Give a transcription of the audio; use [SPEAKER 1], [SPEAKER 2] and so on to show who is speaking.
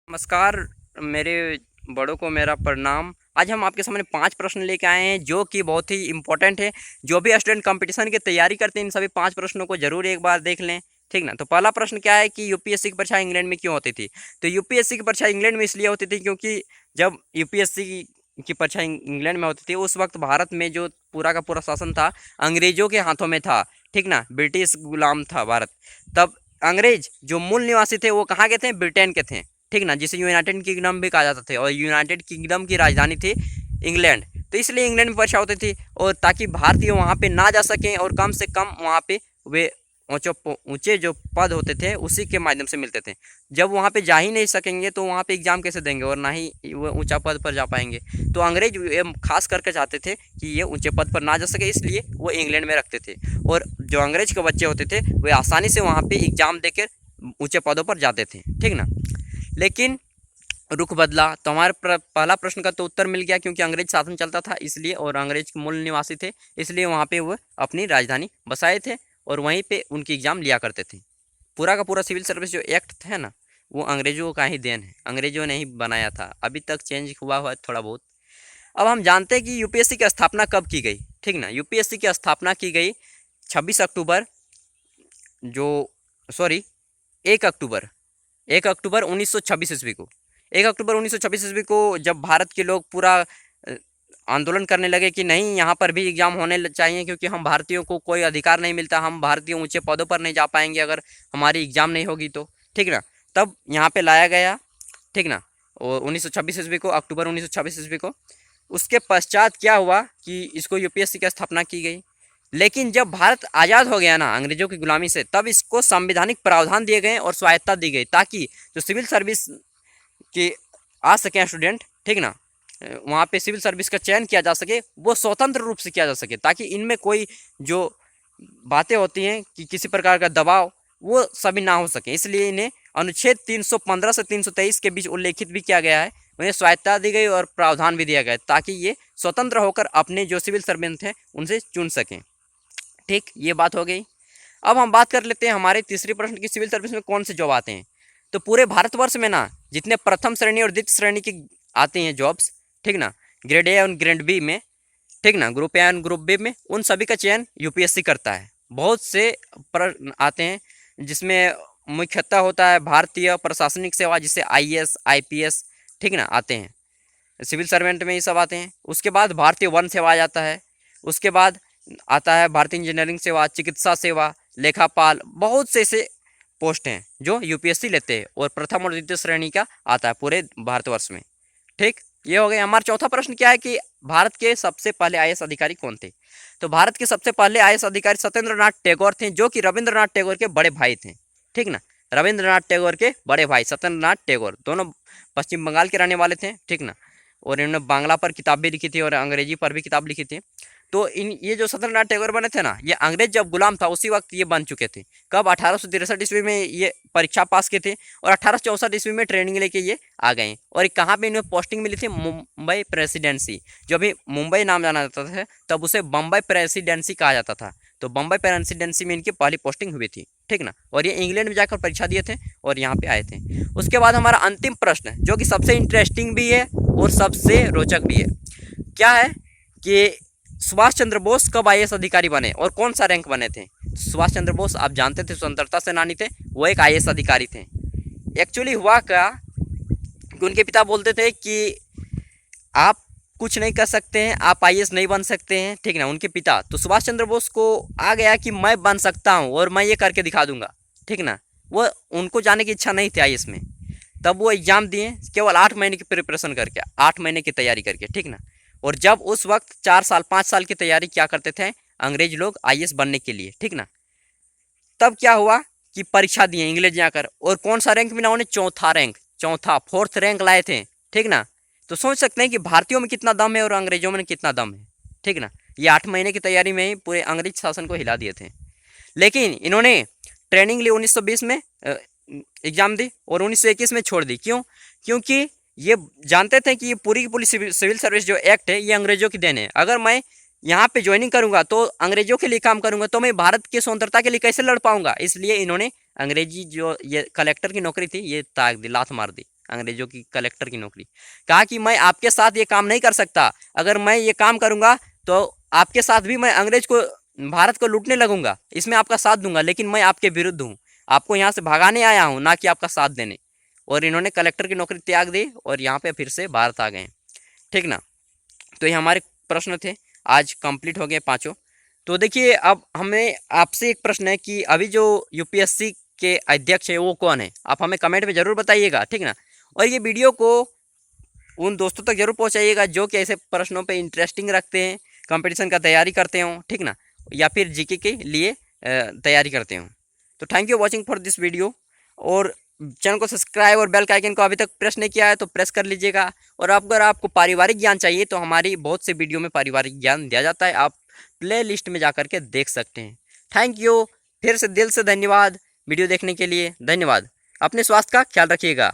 [SPEAKER 1] नमस्कार। मेरे बड़ों को मेरा प्रणाम। आज हम आपके सामने 5 प्रश्न लेके आए हैं जो कि बहुत ही इम्पोर्टेंट है। जो भी स्टूडेंट कंपटीशन की तैयारी करते हैं इन सभी 5 प्रश्नों को जरूर एक बार देख लें, ठीक ना। तो पहला प्रश्न क्या है कि यूपीएससी की परीक्षा इंग्लैंड में क्यों होती थी। तो यूपीएससी की परीक्षा इंग्लैंड में इसलिए होती थी क्योंकि जब यूपीएससी की परीक्षा इंग्लैंड में होती थी उस वक्त भारत में जो पूरा का पूरा शासन था अंग्रेजों के हाथों में था, ठीक ना। ब्रिटिश गुलाम था भारत। तब अंग्रेज जो मूल निवासी थे वो कहाँ के थे, ब्रिटेन के थे, ठीक ना, जिसे यूनाइटेड किंगडम भी कहा जाता था। और यूनाइटेड किंगडम की राजधानी थी इंग्लैंड। तो इसलिए इंग्लैंड में वर्षा होती थी और ताकि भारतीय वहाँ पे ना जा सकें और कम से कम वहाँ पे वे ऊंचे जो पद होते थे उसी के माध्यम से मिलते थे। जब वहाँ पे जा ही नहीं सकेंगे तो वहाँ पे एग्जाम कैसे देंगे और ना ही वो ऊंचा पद पर जा पाएंगे। तो अंग्रेज ये खास करके चाहते थे कि ये ऊंचे पद पर ना जा सके, इसलिए वो इंग्लैंड में रखते थे। और जो अंग्रेज के बच्चे होते थे वे आसानी से वहाँ पे एग्जाम देकर ऊंचे पदों पर जाते थे, ठीक ना। लेकिन रुख बदला तो हमारे पहला प्रश्न का तो उत्तर मिल गया क्योंकि अंग्रेज शासन चलता था इसलिए, और अंग्रेज के मूल निवासी थे इसलिए वहाँ पे वो अपनी राजधानी बसाए थे और वहीं पे उनकी एग्ज़ाम लिया करते थे। पूरा का पूरा सिविल सर्विस जो एक्ट है ना वो अंग्रेजों का ही देन है, अंग्रेजों ने ही बनाया था। अभी तक चेंज हुआ हुआ है थोड़ा बहुत। अब हम जानते हैं कि यूपीएससी की स्थापना कब की गई, ठीक ना। यूपीएससी की स्थापना की गई 26 अक्टूबर, जो सॉरी 1 अक्टूबर 1 अक्टूबर 1926 ईस्वी को। 1 अक्टूबर 1926 ईस्वी को जब भारत के लोग पूरा आंदोलन करने लगे कि नहीं यहाँ पर भी एग्ज़ाम होने चाहिए क्योंकि हम भारतीयों को कोई अधिकार नहीं मिलता, हम भारतीय ऊंचे पदों पर नहीं जा पाएंगे अगर हमारी एग्ज़ाम नहीं होगी तो, ठीक ना। तब यहाँ पे लाया गया, ठीक ना। और 1926 ईस्वी को, अक्टूबर 1926 ईस्वी को। उसके पश्चात क्या हुआ कि इसको यूपीएससी की स्थापना की गई। लेकिन जब भारत आज़ाद हो गया ना अंग्रेजों की गुलामी से, तब इसको संवैधानिक प्रावधान दिए गए और स्वायत्ता दी गई ताकि जो सिविल सर्विस के आ सकें स्टूडेंट, ठीक ना, वहाँ पे सिविल सर्विस का चयन किया जा सके, वो स्वतंत्र रूप से किया जा सके ताकि इनमें कोई जो बातें होती हैं कि किसी प्रकार का दबाव वो सभी ना हो सके। इसलिए इन्हें अनुच्छेद 315 से 323 के बीच उल्लेखित भी किया गया है, उन्हें स्वायत्ता दी गई और प्रावधान भी दिया गया ताकि ये स्वतंत्र होकर अपने जो सिविल सर्वेंट हैं उनसे चुन सकें, ठीक। ये बात हो गई। अब हम बात कर लेते हैं हमारे तीसरे प्रश्न की, सिविल सर्विस में कौन से जॉब आते हैं। तो पूरे भारतवर्ष में ना जितने प्रथम श्रेणी और द्वितीय श्रेणी की आती हैं जॉब्स, ठीक ना, ग्रेड ए और ग्रेड बी में, ठीक ना, ग्रुप ए और ग्रुप बी में, उन सभी का चयन यूपीएससी करता है। बहुत से प्रश्न आते हैं जिसमें मुख्यतः होता है भारतीय प्रशासनिक सेवा जिसे आईएएस आईपीएस, ठीक ना, आते हैं। सिविल सर्वेंट में ये सब आते हैं। उसके बाद भारतीय वन सेवा आ जाता है। उसके बाद आता है भारतीय इंजीनियरिंग सेवा, चिकित्सा सेवा, लेखापाल, बहुत से ऐसे पोस्ट हैं जो यूपीएससी लेते हैं और प्रथम और द्वितीय श्रेणी का आता है पूरे भारतवर्ष में, ठीक। ये हो गया। हमारा चौथा प्रश्न क्या है कि भारत के सबसे पहले आईएएस अधिकारी कौन थे। तो भारत के सबसे पहले आईएएस अधिकारी सत्येंद्रनाथ टैगोर थे जो कि रविंद्रनाथ टैगोर के बड़े भाई थे, ठीक ना। रविंद्रनाथ टैगोर के बड़े भाई सत्येंद्रनाथ टैगोर दोनों पश्चिम बंगाल के रहने वाले थे, ठीक ना। और इन्होंने बांग्ला पर किताब भी लिखी थी और अंग्रेजी पर भी किताब लिखी थी। तो इन ये जो सत्येंद्रनाथ टैगोर बने थे ना, ये अंग्रेज जब गुलाम था उसी वक्त ये बन चुके थे। कब, 1863 ईस्वी में ये परीक्षा पास किए थे और 1864 ईस्वी में ट्रेनिंग लेके ये आ गए। और कहाँ पे इन्हें पोस्टिंग मिली थी, मुंबई प्रेसिडेंसी। जो अभी मुंबई नाम जाना जाता था तब उसे बम्बई प्रेसिडेंसी कहा जाता था। तो बम्बई प्रेसिडेंसी में इनकी पहली पोस्टिंग हुई थी, ठीक ना। और ये इंग्लैंड में जाकर परीक्षा दिए थे और यहाँ पे आए थे। उसके बाद हमारा अंतिम प्रश्न जो कि सबसे इंटरेस्टिंग भी है और सबसे रोचक भी है, क्या है कि सुभाष चंद्र बोस कब आईएएस अधिकारी बने और कौन सा रैंक बने थे। सुभाष चंद्र बोस आप जानते थे स्वतंत्रता सेनानी थे, वो एक आईएएस अधिकारी थे। एक्चुअली हुआ क्या कि उनके पिता बोलते थे कि आप कुछ नहीं कर सकते हैं, आप आईएएस नहीं बन सकते हैं, ठीक ना। उनके पिता तो सुभाष चंद्र बोस को आ गया कि मैं बन सकता हूँ और मैं ये करके दिखा दूंगा, ठीक ना। वो उनको जाने की इच्छा नहीं थी आईएएस में। तब वो एग्ज़ाम दिए केवल 8 महीने की प्रिपरेशन करके, 8 महीने की तैयारी करके, ठीक ना। और जब उस वक्त 4 साल 5 साल की तैयारी क्या करते थे अंग्रेज लोग आईएएस बनने के लिए, ठीक ना। तब क्या हुआ कि परीक्षा दिए इंग्लिश जाकर और कौन सा रैंक मिला उन्हें, चौथा रैंक, चौथा 4th रैंक लाए थे, ठीक ना। तो सोच सकते हैं कि भारतीयों में कितना दम है और अंग्रेजों में कितना दम है, ठीक ना। ये 8 महीने की तैयारी में ही पूरे अंग्रेज शासन को हिला दिए थे। लेकिन इन्होंने ट्रेनिंग ली 1920 में, एग्जाम दी और 1921 में छोड़ दी। क्यों? क्योंकि ये जानते थे कि ये पूरी की पूरी सिविल सर्विस जो एक्ट है ये अंग्रेजों की देन है। अगर मैं यहाँ पे ज्वाइनिंग करूँगा तो अंग्रेजों के लिए काम करूँगा तो मैं भारत की स्वतंत्रता के लिए कैसे लड़ पाऊँगा। इसलिए इन्होंने अंग्रेजी जो ये कलेक्टर की नौकरी थी ये त्याग दी, लात मार दी, अंग्रेजों की कलेक्टर की नौकरी। कहा कि मैं आपके साथ ये काम नहीं कर सकता, अगर मैं ये काम करूँगा तो आपके साथ भी मैं अंग्रेज को, भारत को लूटने लगूंगा, इसमें आपका साथ दूंगा, लेकिन मैं आपके विरुद्ध हूँ, आपको यहाँ से भगाने आया हूँ, ना कि आपका साथ देने। और इन्होंने कलेक्टर की नौकरी त्याग दी और यहाँ पे फिर से भारत आ गए। ठीक ना। तो ये हमारे प्रश्न थे, आज कंप्लीट हो गए पाँचों। तो देखिए अब हमें आपसे एक प्रश्न है कि अभी जो यूपीएससी के अध्यक्ष है वो कौन है, आप हमें कमेंट में ज़रूर बताइएगा। ठीक ना। और ये वीडियो को उन दोस्तों तक जरूर पहुंचाइएगा जो कि ऐसे प्रश्नों पे इंटरेस्टिंग रखते हैं, कंपटीशन का तैयारी करते हो, ठीक ना, या फिर जीके के लिए तैयारी करते हो। तो thank you watching for this video. और चैनल को सब्सक्राइब और बेल का आइकन को अभी तक प्रेस नहीं किया है तो प्रेस कर लीजिएगा। और अगर आपको पारिवारिक ज्ञान चाहिए तो हमारी बहुत से वीडियो में पारिवारिक ज्ञान दिया जाता है, आप प्ले लिस्ट में जा के देख सकते हैं। थैंक यू, फिर से दिल से धन्यवाद वीडियो देखने के लिए, धन्यवाद। अपने स्वास्थ्य का ख्याल रखिएगा।